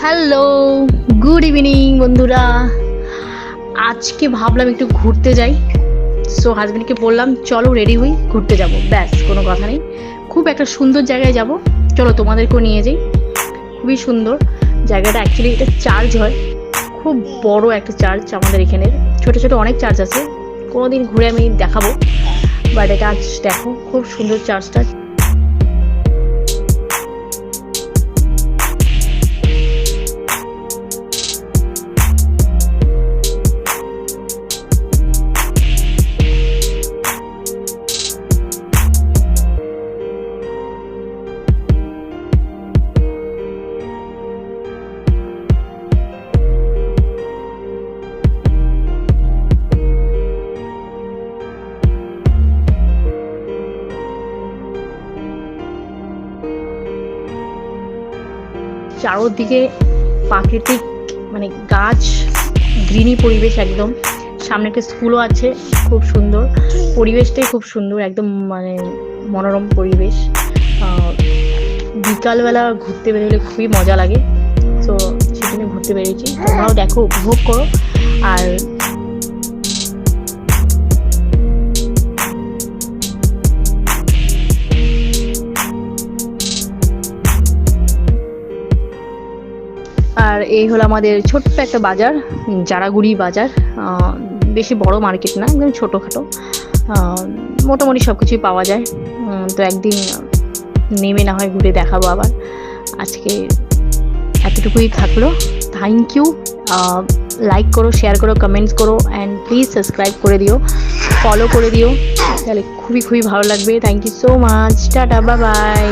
Hello, good evening বন্ধুরা। আজকে ভাবলাম একটু ঘুরতে যাই। সো হাজব্যান্ডকে বললাম চলো রেডি হই, ঘুরতে যাব। ব্যাস, কোনো কথা নেই। খুব একটা সুন্দর জায়গায় যাব, চলো তোমাদেরকেও নিয়ে যাই। খুবই সুন্দর জায়গাটা। অ্যাকচুয়ালি এটা চার্চ হয়, খুব বড় একটা চার্চ আমাদের এখানের। ছোটো ছোটো অনেক চার্চ আছে, কোনো দিন ঘুরে আমি দেখাবো। বাট এটা আজ দেখো, খুব সুন্দর চার্চটা। চারোদিকে প্রাকৃতিক, মানে গাছ, গ্রিনি পরিবেশ একদম। সামনে একটা স্কুলও আছে, খুব সুন্দর পরিবেশটাই, খুব সুন্দর একদম, মানে মনোরম পরিবেশ। বিকালবেলা ঘুরতে বেরোলে খুবই মজা লাগে। তো সেখানে ঘুরতে বেরিয়েছি, তোমরাও দেখো, উপভোগ করো। আর আর এই হলো আমাদের ছোট্ট একটা বাজার, জারাগুড়ি বাজার। বেশি বড় মার্কেট না, একদম ছোটোখাটো। মোটামুটি সব কিছুই পাওয়া যায়। তো একদিন নেমে না হয় ঘুরে দেখাবো আবার। আজকে এতটুকুই থাকলো। Thank you. লাইক করো, শেয়ার করো, কমেন্টস করো, অ্যান্ড প্লিজ সাবস্ক্রাইব করে দিও, ফলো করে দিও, তাহলে খুবই খুবই ভালো লাগবে। Thank you so much. Tata, bye by.